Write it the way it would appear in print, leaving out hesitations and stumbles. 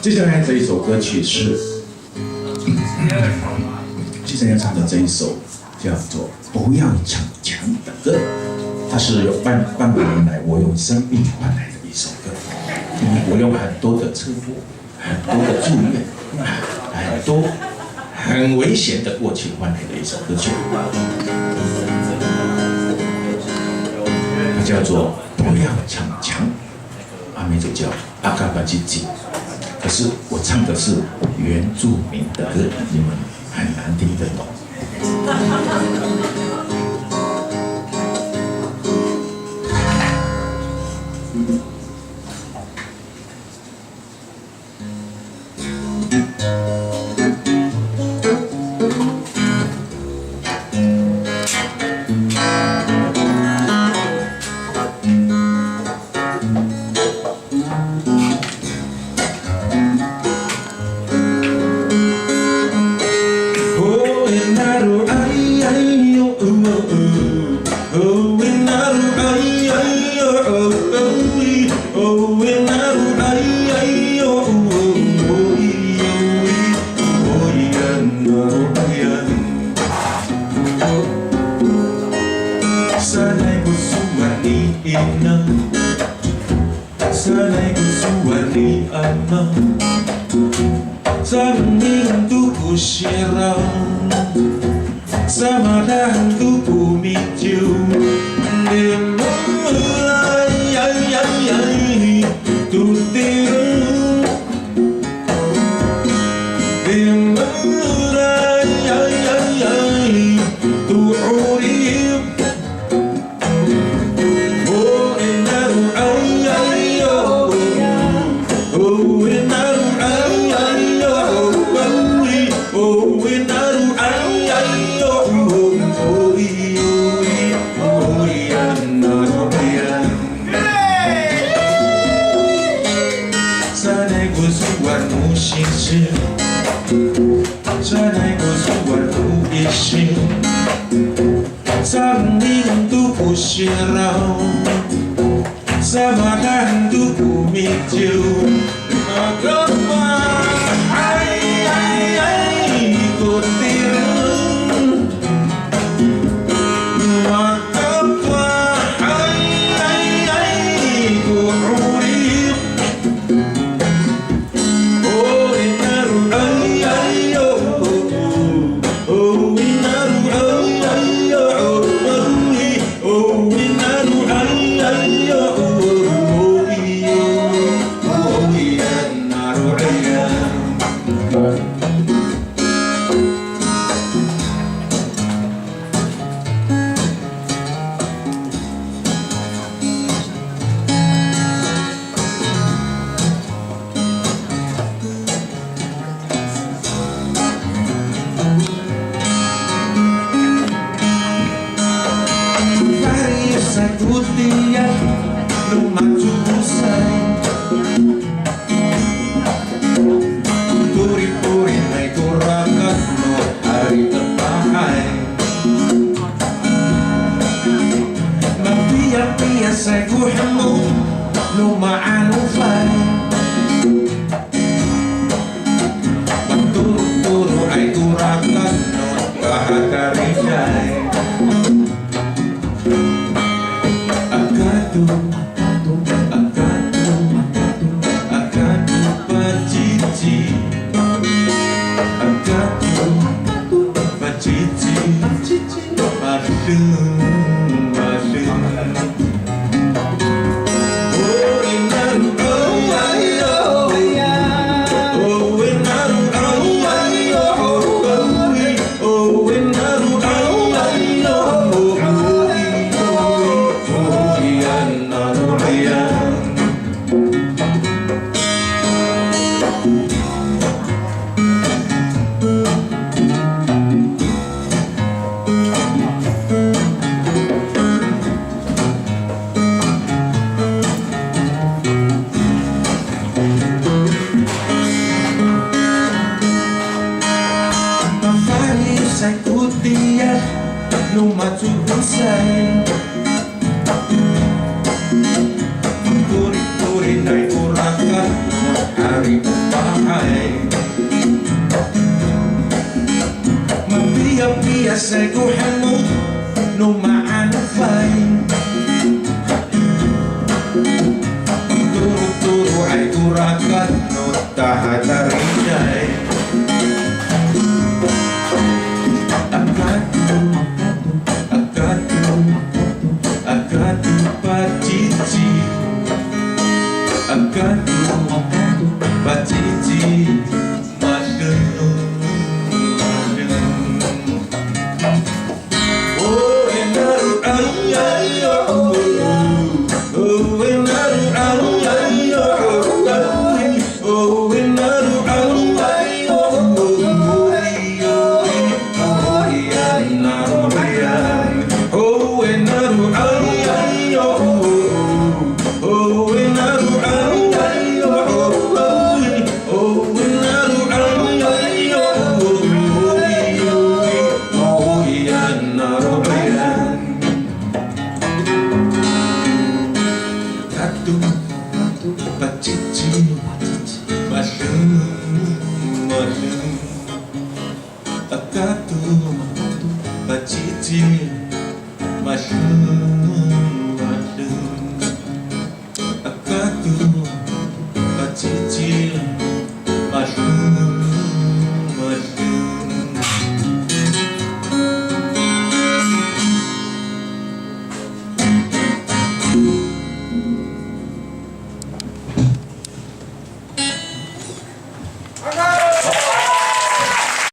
接下来这一首歌曲是，接下来要唱的这一首叫做《不要逞强》的歌，它是有半百年来我用生命换来的一首歌，我用很多的车祸、很多的住院、很多很危险的过去换来的一首歌曲，它叫做《不要逞强》，阿美族叫阿卡巴吉吉。可是我唱的是原住民的歌，你们很难听得懂。Oh selesai ku hamut no ma'anafay Turu-turu ay turakat no tahatarinay Agatu patiti Agatu patiti Mushroom